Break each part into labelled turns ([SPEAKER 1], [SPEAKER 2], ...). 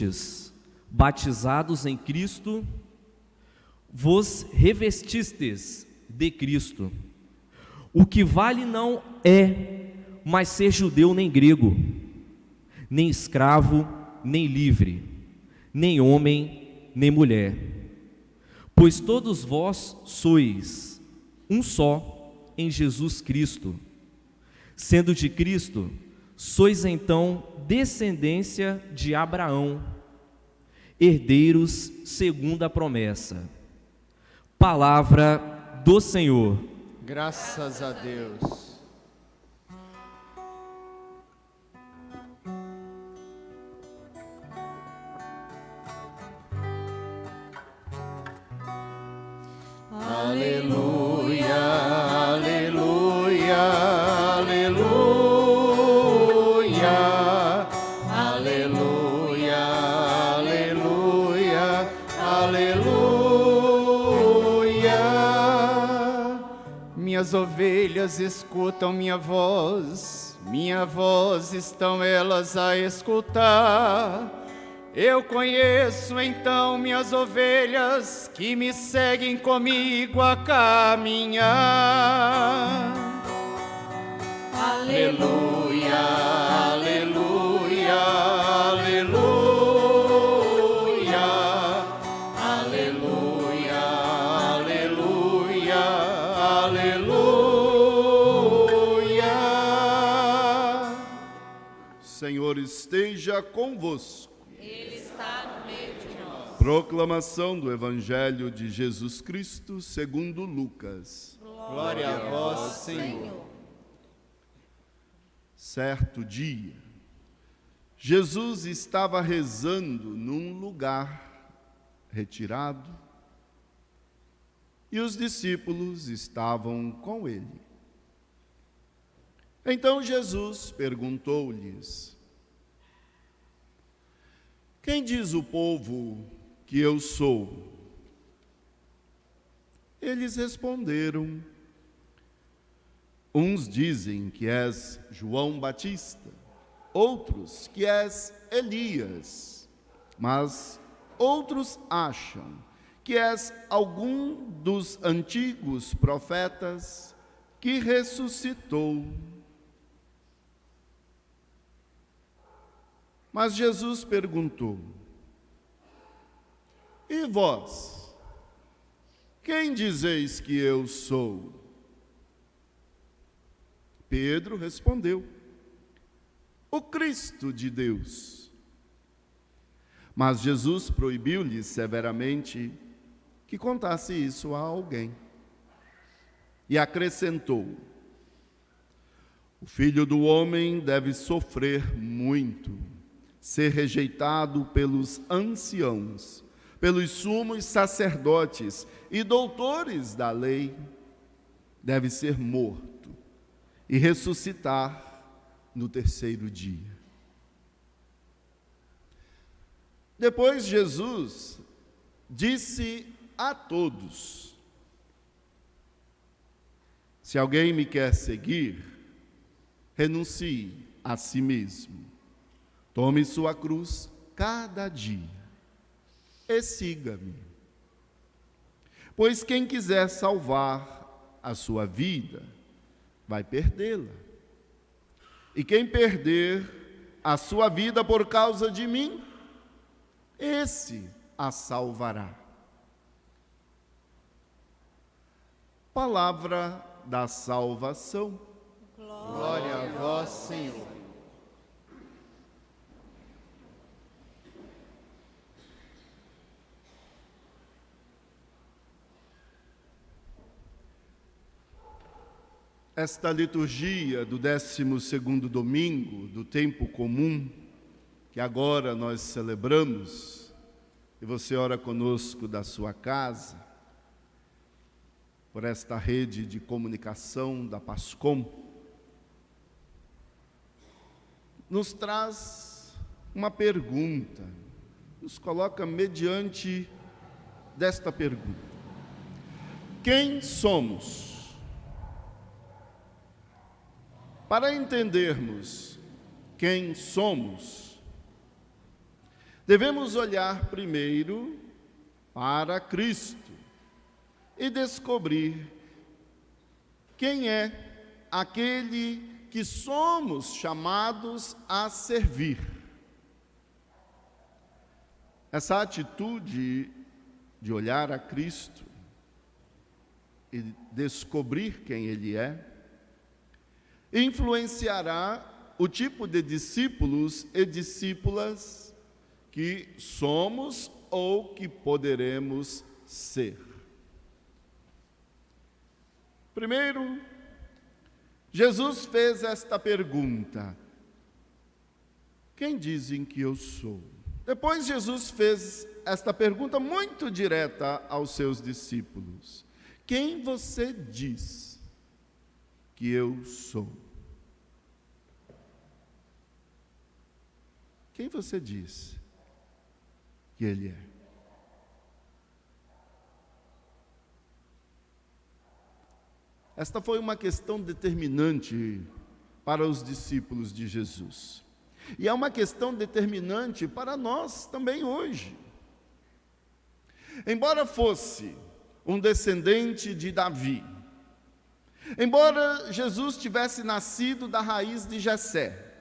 [SPEAKER 1] fostes batizados em Cristo, vos revestistes de Cristo. O que vale não é mais ser judeu nem grego, nem escravo, nem livre, nem homem, nem mulher, pois todos vós sois um só em Jesus Cristo. Sendo de Cristo, sois então descendência de Abraão, herdeiros segundo a promessa. Palavra do Senhor.
[SPEAKER 2] Graças a Deus. Aleluia, aleluia, aleluia, aleluia, aleluia, aleluia. Minhas ovelhas escutam minha voz estão elas a escutar. Eu conheço então minhas ovelhas que me seguem comigo a caminhar. Aleluia, aleluia, aleluia, aleluia, aleluia, aleluia.
[SPEAKER 3] Senhor esteja convosco.
[SPEAKER 4] Ele está no meio de nós.
[SPEAKER 3] Proclamação do Evangelho de Jesus Cristo segundo Lucas.
[SPEAKER 2] Glória a vós, Senhor.
[SPEAKER 3] Certo dia, Jesus estava rezando num lugar retirado e os discípulos estavam com ele. Então Jesus perguntou-lhes: quem diz o povo que eu sou? Eles responderam: uns dizem que és João Batista, outros que és Elias, mas outros acham que és algum dos antigos profetas que ressuscitou. Mas Jesus perguntou: e vós, quem dizeis que eu sou? Pedro respondeu: o Cristo de Deus. Mas Jesus proibiu-lhe severamente que contasse isso a alguém. E acrescentou: o Filho do Homem deve sofrer muito, ser rejeitado pelos anciãos, pelos sumos sacerdotes e doutores da lei, deve ser morto e ressuscitar no terceiro dia. Depois Jesus disse a todos: se alguém me quer seguir, renuncie a si mesmo. Tome sua cruz cada dia e siga-me. Pois quem quiser salvar a sua vida, vai perdê-la. E quem perder a sua vida por causa de mim, esse a salvará. Palavra da salvação.
[SPEAKER 2] Glória a vós, Senhor.
[SPEAKER 3] Esta liturgia do 12º domingo do tempo comum, que agora nós celebramos, e você ora conosco da sua casa, por esta rede de comunicação da Pascom, nos traz uma pergunta, nos coloca mediante desta pergunta: quem somos? Para entendermos quem somos, devemos olhar primeiro para Cristo e descobrir quem é aquele que somos chamados a servir. Essa atitude de olhar a Cristo e descobrir quem Ele é, influenciará o tipo de discípulos e discípulas que somos ou que poderemos ser. Primeiro, Jesus fez esta pergunta: quem dizem que eu sou? Depois Jesus fez esta pergunta muito direta aos seus discípulos: quem você diz que eu sou? Quem você diz que Ele é? Esta foi uma questão determinante para os discípulos de Jesus. E é uma questão determinante para nós também hoje. Embora fosse um descendente de Davi, embora Jesus tivesse nascido da raiz de Jessé,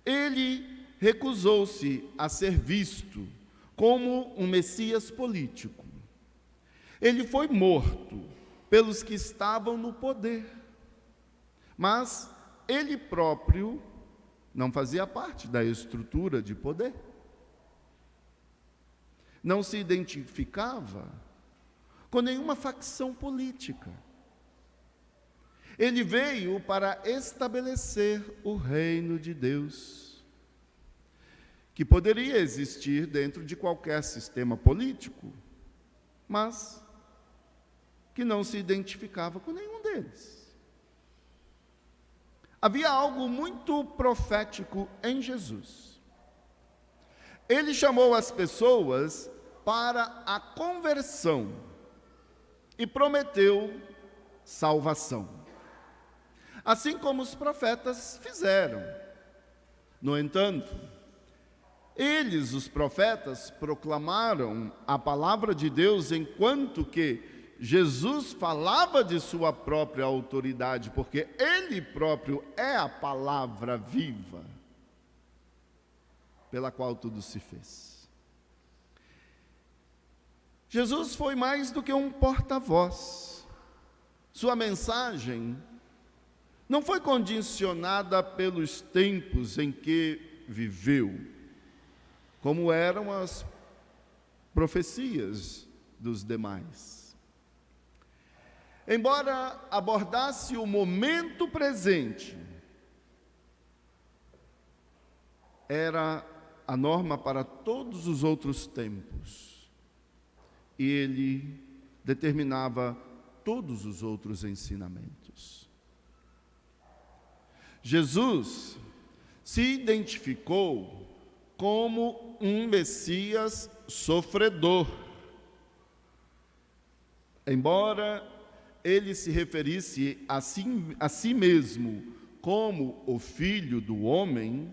[SPEAKER 3] ele recusou-se a ser visto como um Messias político. Ele foi morto pelos que estavam no poder, mas ele próprio não fazia parte da estrutura de poder. Não se identificava com nenhuma facção política. Ele veio para estabelecer o reino de Deus, que poderia existir dentro de qualquer sistema político, mas que não se identificava com nenhum deles. Havia algo muito profético em Jesus. Ele chamou as pessoas para a conversão e prometeu salvação, assim como os profetas fizeram. No entanto, eles, os profetas, proclamaram a palavra de Deus, enquanto que Jesus falava de sua própria autoridade, porque Ele próprio é a palavra viva, pela qual tudo se fez. Jesus foi mais do que um porta-voz. Sua mensagem não foi condicionada pelos tempos em que viveu, como eram as profecias dos demais. Embora abordasse o momento presente, era a norma para todos os outros tempos, e ele determinava todos os outros ensinamentos. Jesus se identificou como um Messias sofredor. Embora ele se referisse a si mesmo como o Filho do Homem,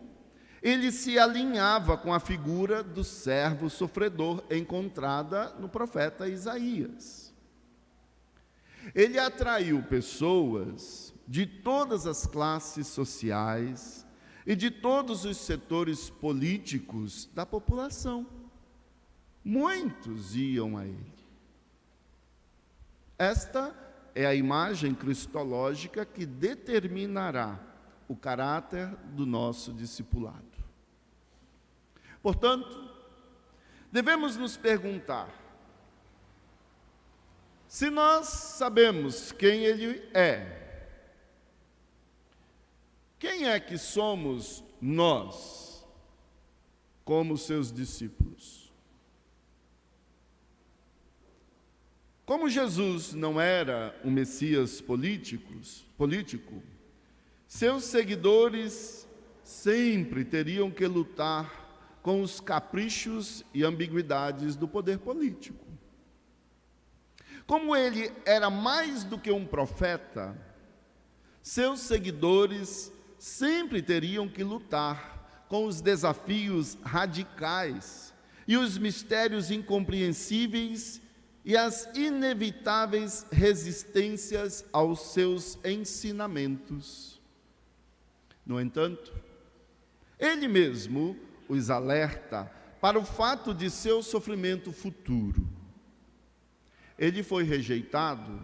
[SPEAKER 3] ele se alinhava com a figura do servo sofredor encontrada no profeta Isaías. Ele atraiu pessoas de todas as classes sociais e de todos os setores políticos da população. Muitos iam a ele. Esta é a imagem cristológica que determinará o caráter do nosso discipulado. Portanto, devemos nos perguntar: se nós sabemos quem Ele é, quem é que somos nós, como seus discípulos? Como Jesus não era um Messias político, seus seguidores sempre teriam que lutar com os caprichos e ambiguidades do poder político. Como ele era mais do que um profeta, seus seguidores sempre teriam que lutar com os desafios radicais e os mistérios incompreensíveis e as inevitáveis resistências aos seus ensinamentos. No entanto, ele mesmo os alerta para o fato de seu sofrimento futuro. Ele foi rejeitado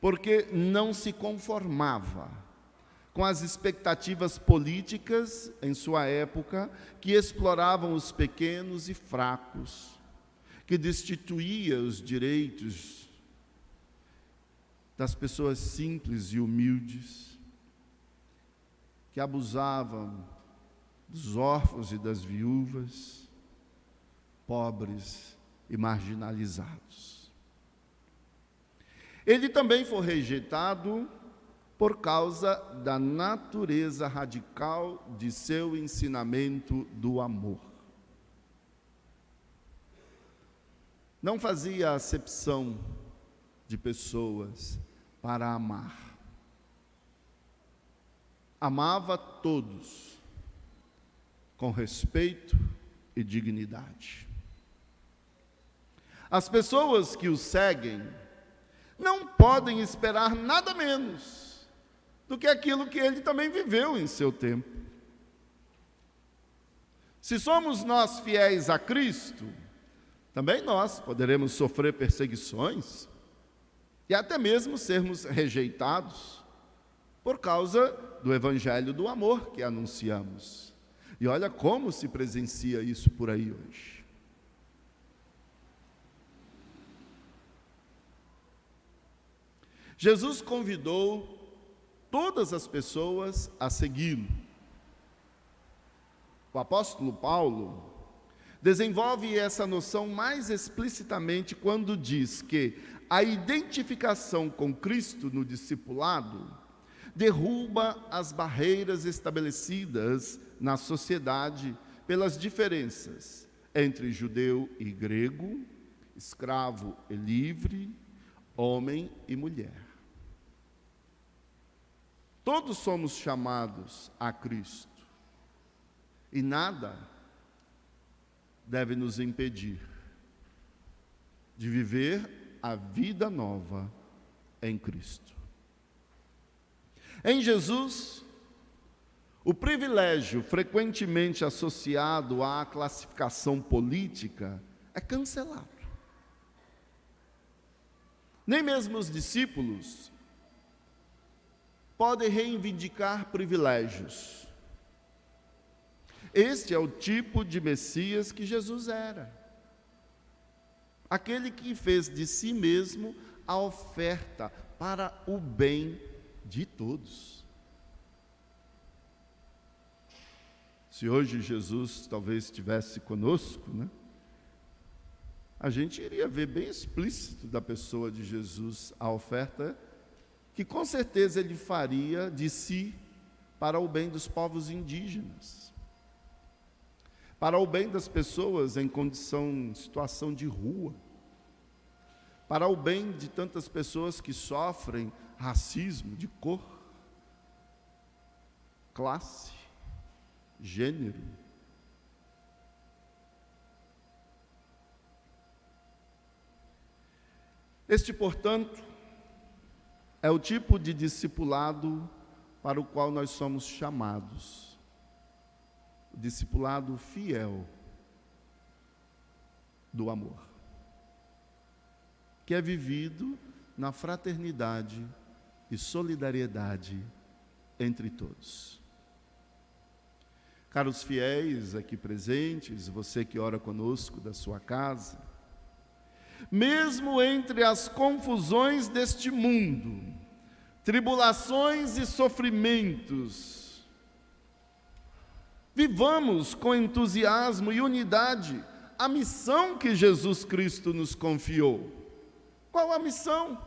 [SPEAKER 3] porque não se conformava com as expectativas políticas em sua época, que exploravam os pequenos e fracos, que destituía os direitos das pessoas simples e humildes, que abusavam dos órfãos e das viúvas, pobres e marginalizados. Ele também foi rejeitado por causa da natureza radical de seu ensinamento do amor. Não fazia acepção de pessoas para amar. Amava todos, com respeito e dignidade. As pessoas que o seguem não podem esperar nada menos do que aquilo que ele também viveu em seu tempo. Se somos nós fiéis a Cristo, também nós poderemos sofrer perseguições e até mesmo sermos rejeitados por causa do evangelho do amor que anunciamos. E olha como se presencia isso por aí hoje. Jesus convidou todas as pessoas a segui-lo. O apóstolo Paulo desenvolve essa noção mais explicitamente quando diz que a identificação com Cristo no discipulado derruba as barreiras estabelecidas na sociedade pelas diferenças entre judeu e grego, escravo e livre, homem e mulher. Todos somos chamados a Cristo e nada deve nos impedir de viver a vida nova em Cristo. Em Jesus, o privilégio frequentemente associado à classificação política é cancelado. Nem mesmo os discípulos podem reivindicar privilégios. Este é o tipo de Messias que Jesus era. Aquele que fez de si mesmo a oferta para o bem de todos. Se hoje Jesus talvez estivesse conosco, a gente iria ver bem explícito da pessoa de Jesus a oferta que com certeza ele faria de si para o bem dos povos indígenas, para o bem das pessoas em situação de rua, para o bem de tantas pessoas que sofrem racismo de cor, classe, gênero. Este, portanto, é o tipo de discipulado para o qual nós somos chamados. O discipulado fiel do amor, que é vivido na fraternidade e solidariedade entre todos. Caros fiéis aqui presentes, você que ora conosco da sua casa, mesmo entre as confusões deste mundo, tribulações e sofrimentos, vivamos com entusiasmo e unidade a missão que Jesus Cristo nos confiou. Qual a missão?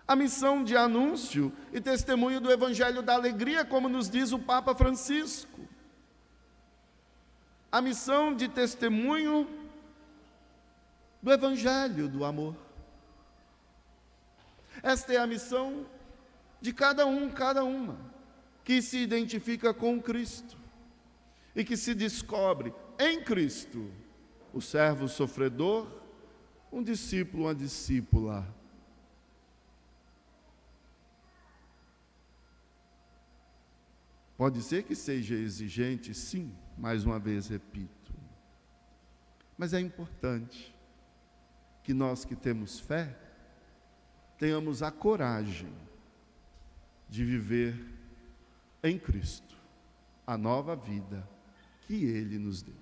[SPEAKER 3] A missão de anúncio e testemunho do Evangelho da Alegria, como nos diz o Papa Francisco. A missão de testemunho do Evangelho do amor. Esta é a missão de cada um, cada uma, que se identifica com Cristo. e que se descobre em Cristo o servo sofredor, um discípulo, uma discípula. Pode ser que seja exigente, sim, mais uma vez repito. Mas é importante que nós que temos fé, tenhamos a coragem de viver em Cristo a nova vida que Ele nos deu.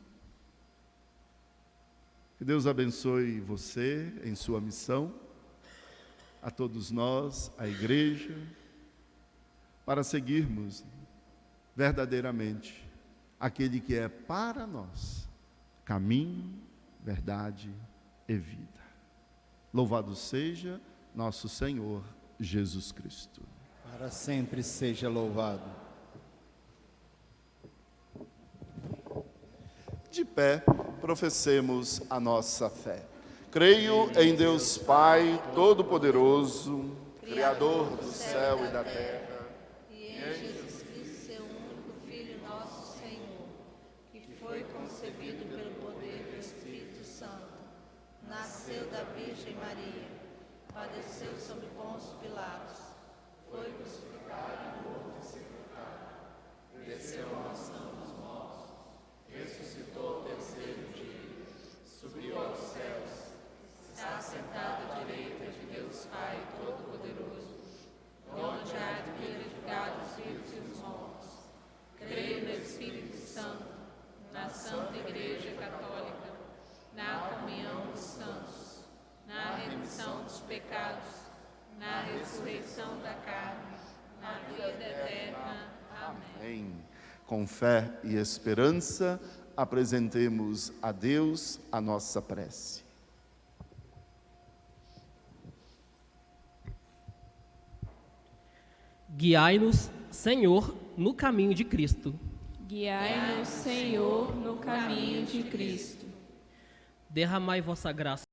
[SPEAKER 3] Que Deus abençoe você em sua missão, a todos nós, a igreja, para seguirmos verdadeiramente aquele que é para nós caminho, verdade e vida. Louvado seja nosso Senhor Jesus Cristo.
[SPEAKER 2] Para sempre seja louvado.
[SPEAKER 3] De pé, professemos a nossa fé. Creio em Deus Pai Todo-Poderoso, Criador do céu e da terra,
[SPEAKER 4] E em Jesus Cristo, seu único Filho, nosso Senhor, que foi concebido pelo poder do Espírito Santo, nasceu da Virgem Maria, padeceu sob Pôncio Pilatos, foi crucificado e morto e sepultado, desceu à mansão dos mortos, ressuscitou ao terceiro dia, subiu aos céus, está sentado à direita de Deus Pai Todo-Poderoso, onde há de glorificar os vivos e os mortos. Creio no Espírito Santo, na Santa Igreja Católica, na comunhão dos santos, na remissão dos pecados, na ressurreição da carne, na vida eterna. Amém.
[SPEAKER 3] Amém. Com fé e esperança, apresentemos a Deus a nossa prece.
[SPEAKER 5] Guiai-nos, Senhor, no caminho de Cristo.
[SPEAKER 6] Guiai-nos, Senhor, no caminho de Cristo.
[SPEAKER 5] Derramai vossa graça